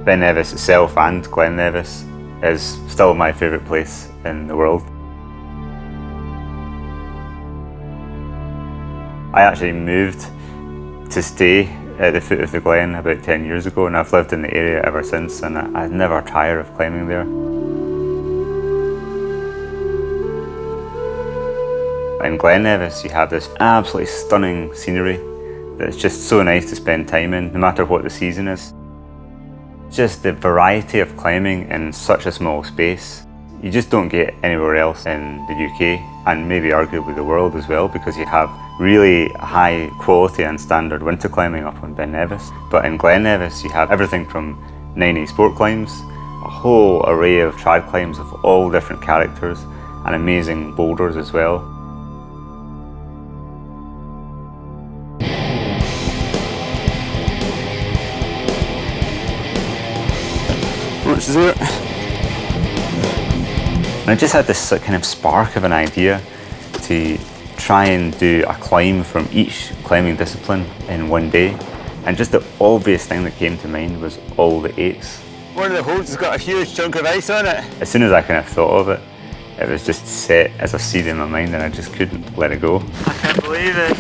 Ben Nevis itself and Gleann Nevis is still my favourite place in the world. I actually moved to stay at the foot of the Gleann about 10 years ago, and I've lived in the area ever since, and I never tire of climbing there. In Gleann Nevis you have this absolutely stunning scenery that's just so nice to spend time in, no matter what the season is. Just the variety of climbing in such a small space, you just don't get anywhere else in the UK, and maybe arguably the world as well, because you have really high quality and standard winter climbing up on Ben Nevis. But in Gleann Nevis you have everything from 9A sport climbs, a whole array of trad climbs of all different characters, and amazing boulders as well. Much is it? I just had this kind of spark of an idea to try and do a climb from each climbing discipline in one day, and just the obvious thing that came to mind was all the 8s. One of the holds has got a huge chunk of ice on it. As soon as I kind of thought of it, it was just set as a seed in my mind, and I just couldn't let it go. I can't believe it.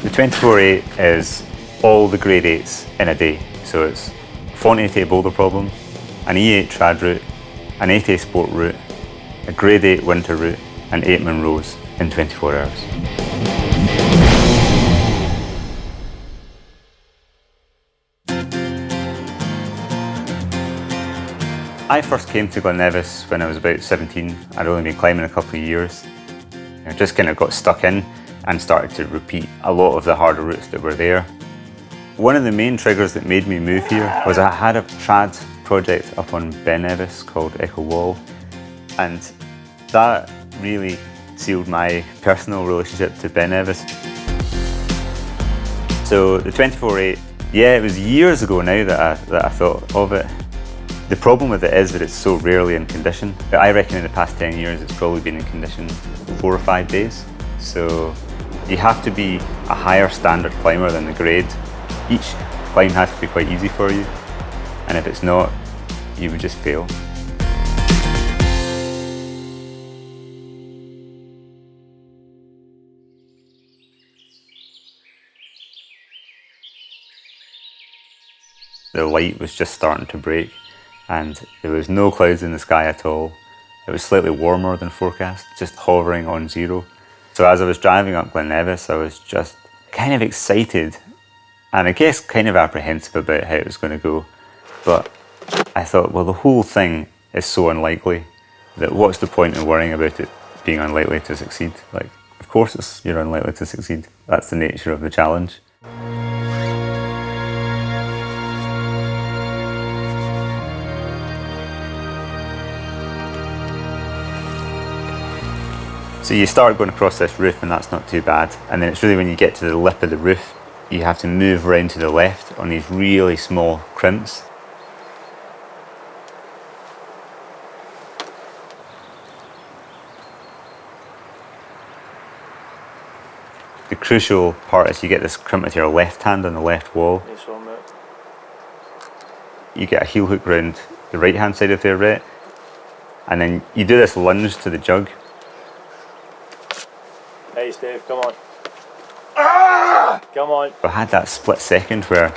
The 24-8 is all the grade 8s in a day, so it's 48A boulder problem, an E8 trad route, an 8A sport route, a grade 8 winter route, and 8 Munros in 24 hours. I first came to Gleann Nevis when I was about 17. I'd only been climbing a couple of years. I just kind of got stuck in and started to repeat a lot of the harder routes that were there. One of the main triggers that made me move here was I had a trad project up on Ben Nevis called Echo Wall, and that really sealed my personal relationship to Ben Nevis. So the 24-8, yeah, it was years ago now that I thought of it. The problem with it is that it's so rarely in condition. I reckon in the past 10 years it's probably been in condition 4 or 5 days. So you have to be a higher standard climber than the grade. Each climb has to be quite easy for you, and if it's not, you would just fail. The light was just starting to break, and there was no clouds in the sky at all. It was slightly warmer than forecast, just hovering on 0. So as I was driving up Gleann Nevis, I was just kind of excited, and I guess kind of apprehensive about how it was going to go. But I thought, well, the whole thing is so unlikely that what's the point in worrying about it being unlikely to succeed? Like, of course you're unlikely to succeed. That's the nature of the challenge. So you start going across this roof, and that's not too bad. And then it's really when you get to the lip of the roof, you have to move around to the left on these really small crimps. The crucial part is you get this crimp with your left hand on the left wall. You get a heel hook round the right hand side of the arete, and then you do this lunge to the jug. Hey Steve, come on. Ah! Come on. I had that split second where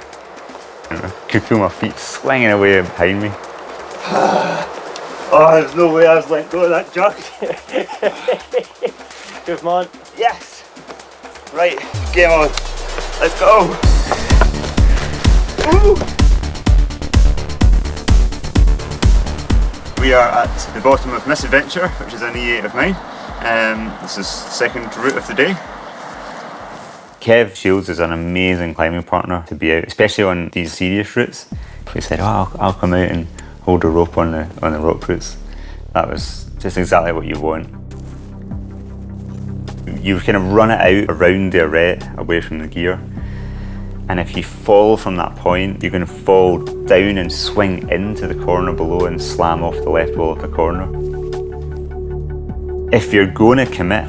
I could feel my feet swinging away behind me. Oh, there's no way I was letting go of that jug. Good man. Yes. Right, game on. Let's go. Woo! We are at the bottom of Misadventure, which is an E8 of mine. This is second route of the day. Kev Shields is an amazing climbing partner to be out, especially on these serious routes. He said, "Oh, I'll come out and hold a rope on the rock routes." That was just exactly what you want. You kind of run it out around the arete, away from the gear, and if you fall from that point, you're going to fall down and swing into the corner below and slam off the left wall of the corner. If you're going to commit,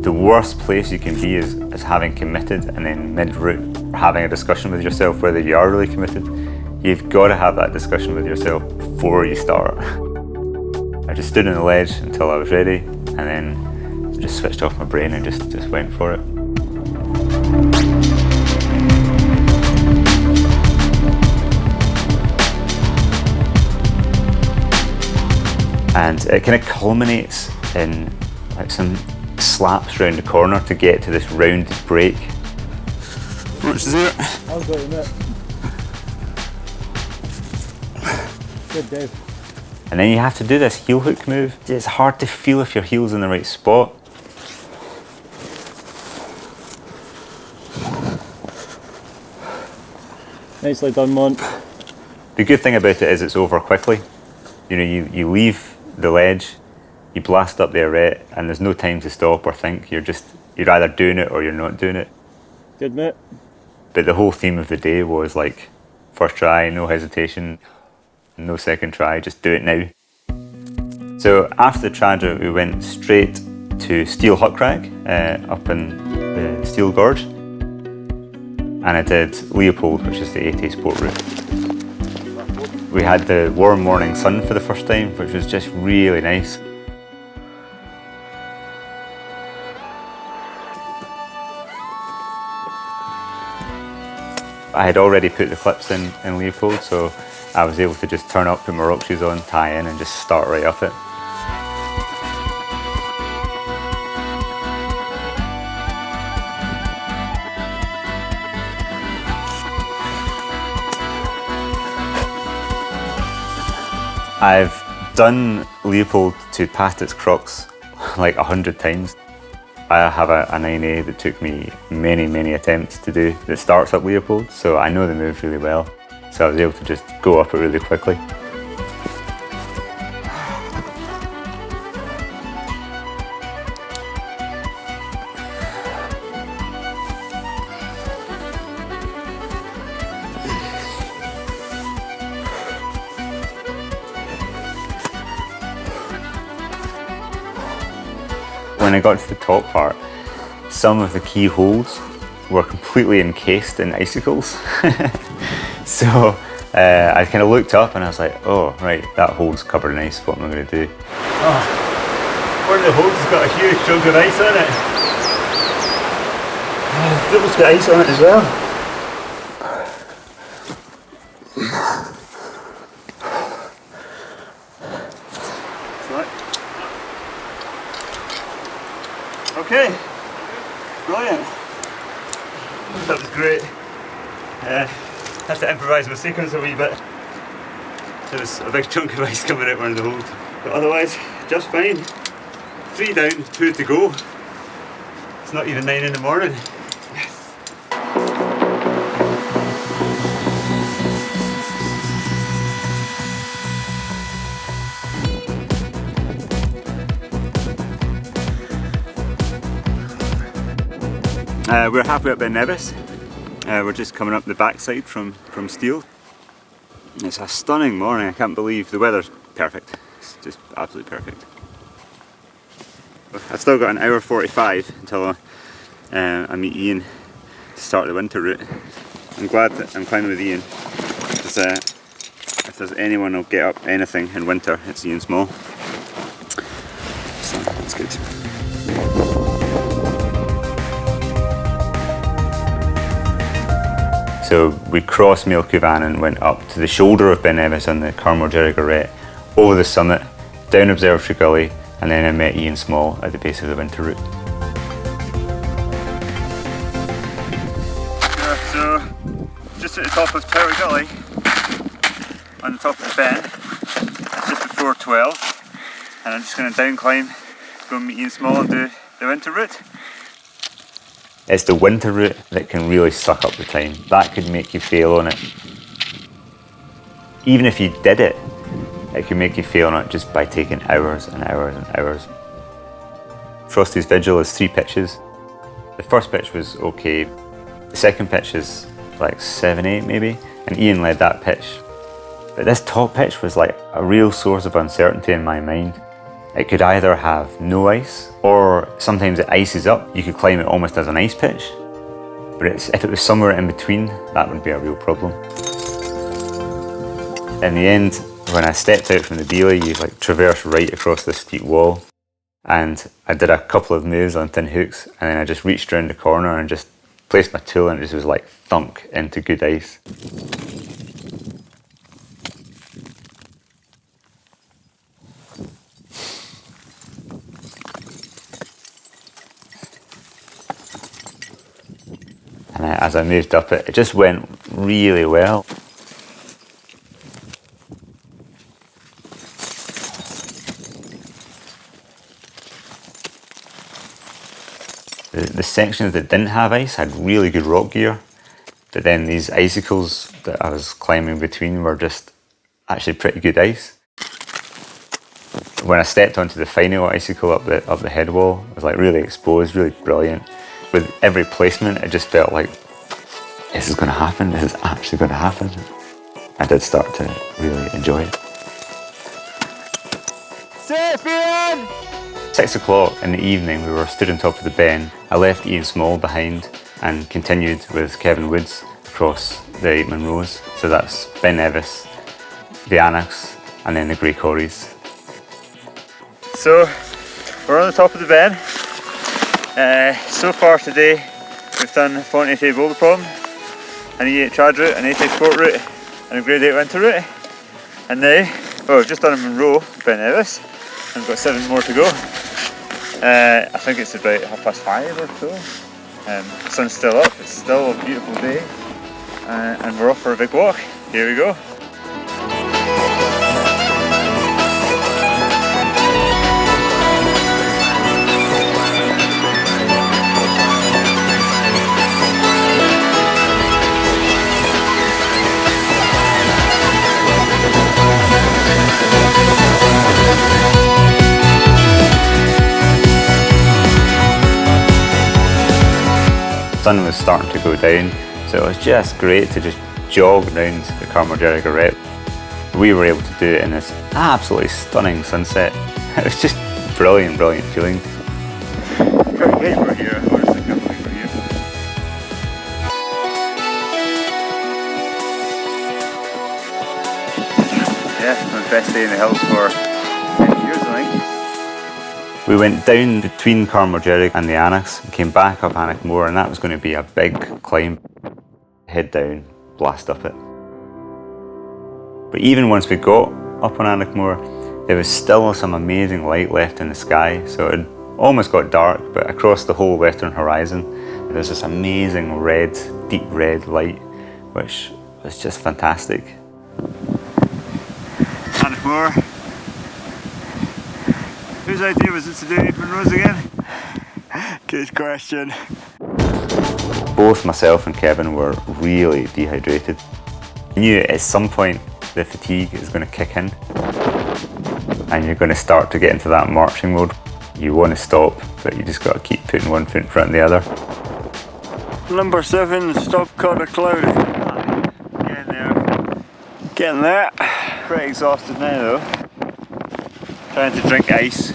the worst place you can be is having committed and then mid-route, having a discussion with yourself whether you are really committed. You've got to have that discussion with yourself before you start. I just stood on the ledge until I was ready, and then just switched off my brain and just went for it. And it kind of culminates in like some slaps round the corner to get to this rounded break. What's there? I've got you, mate. Good, Dave. And then you have to do this heel hook move. It's hard to feel if your heel's in the right spot. Nicely done, Mon. The good thing about it is it's over quickly. You know, you leave the ledge, you blast up the arete, and there's no time to stop or think. You're either doing it or you're not doing it. Good, mate. But the whole theme of the day was like, first try, no hesitation, no second try, just do it now. So after the trad, we went straight to Steel Hut Crag up in the Steel Gorge. And I did Leopold, which is the 8A sport route. We had the warm morning sun for the first time, which was just really nice. I had already put the clips in Leopold, so I was able to just turn up, put my rock shoes on, tie in, and just start right up it. I've done Leopold to past its crux like 100 times. I have a 9A that took me many attempts to do that starts up Leopold, so I know the move really well. So I was able to just go up it really quickly. When I got to the top part, some of the key holes were completely encased in icicles. So I kind of looked up and I was like, oh, right, that hole's covered in ice, what am I going to do? Oh, one of the holes has got a huge chunk of ice on it. Oh, the foot's got ice on it as well. Okay, brilliant. That was great. Had to improvise my sequence a wee bit. There was a big chunk of ice coming out one of the holes. But otherwise, just fine. 3 down, 2 to go. It's not even 9 in the morning. Yes. We're halfway up by Nevis. We're just coming up the backside from Steel. It's a stunning morning. I can't believe the weather's perfect. It's just absolutely perfect. I've still got an hour 45 until I meet Ian to start the winter route. I'm glad that I'm climbing with Ian, because if there's anyone who'll get up anything in winter, it's Ian Small. So that's good. So we crossed Maelcúvan and went up to the shoulder of Ben Nevis on the Carmore Arete, over the summit, down Observatory Gully, and then I met Ian Small at the base of the winter route. So, just at the top of Tower Gully, on the top of the Ben, just before 12, and I'm just going to down climb, go and meet Ian Small and do the winter route. It's the winter route that can really suck up the time. That could make you fail on it. Even if you did it, it could make you fail on it just by taking hours and hours and hours. Frosty's Vigil is 3 pitches. The first pitch was okay. The second pitch is like 7, 8 maybe, and Ian led that pitch. But this top pitch was like a real source of uncertainty in my mind. It could either have no ice, or sometimes it ices up. You could climb it almost as an ice pitch. But if it was somewhere in between, that would be a real problem. In the end, when I stepped out from the beelie, you like traverse right across this steep wall. And I did a couple of moves on thin hooks, and then I just reached around the corner and just placed my tool, and it just was like thunk into good ice. And as I moved up it, it just went really well. The sections that didn't have ice had really good rock gear, but then these icicles that I was climbing between were just actually pretty good ice. When I stepped onto the final icicle up the head wall, it was like really exposed, really brilliant. With every placement, it just felt like, this is going to happen, this is actually going to happen. I did start to really enjoy it. Safe, Ian! 6 o'clock in the evening, we were stood on top of the Ben. I left Ian Small behind and continued with Kevin Woods across the Munros. So that's Ben Nevis, the Annex, and then the Grey Corries. So we're on the top of the Ben. So far today, we've done a 48 boulder problem, an E8 trad route, an A-type sport route, and a grade 8 winter route. And now, we've just done a Munro, Ben Nevis, and we've got 7 more to go. I think it's about 5:30 or so. Sun's still up, it's still a beautiful day, and we're off for a big walk. Here we go. The sun was starting to go down, so it was just great to just jog around the Carmargerrig Arret. We were able to do it in this absolutely stunning sunset. It was just brilliant, brilliant feeling. Can't believe we're here, honestly can't believe we're here. Yeah, my best day in the hills for 10 years, I think. We went down between Carmargerrig and the Annex and came back up Anneck Moor, and that was going to be a big climb. Head down, blast up it. But even once we got up on Anneck Moor, there was still some amazing light left in the sky, so it almost got dark, but across the whole western horizon there was this amazing red, deep red light, which was just fantastic. Anneck Moor. Whose idea was it to do Munros again? Good question. Both myself and Kevin were really dehydrated. I knew at some point the fatigue is going to kick in and you're going to start to get into that marching mode. You want to stop, but you just got to keep putting one foot in front of the other. Number 7, stop Connor Cloudy. Getting there. Getting there. Pretty exhausted now though. Trying to drink ice.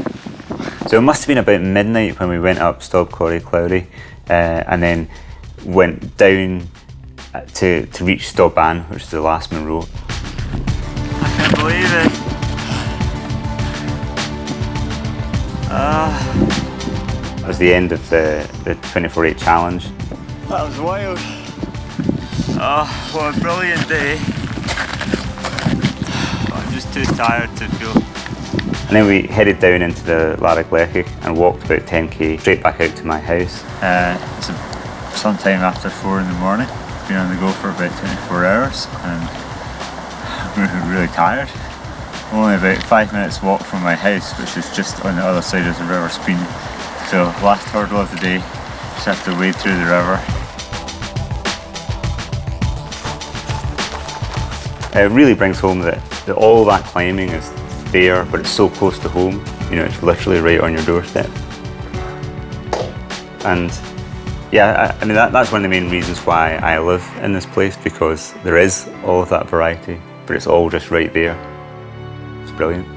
So it must have been about midnight when we went up Stob Corrie Cloudy and then went down to reach Stoban, which is the last Munro. I can't believe it. That was the end of the 24/8 challenge. That was wild. Oh, what a brilliant day. I'm just too tired to feel. And then we headed down into the Larag Lechic and walked about 10k straight back out to my house. It's sometime after 4 in the morning. Been on the go for about 24 hours and I'm really tired. Only about 5 minutes walk from my house, which is just on the other side of the River Speen. So last hurdle of the day, just have to wade through the river. It really brings home that all that climbing is there, but it's so close to home. You know, it's literally right on your doorstep. And yeah, I mean that's one of the main reasons why I live in this place, because there is all of that variety, but it's all just right there. It's brilliant.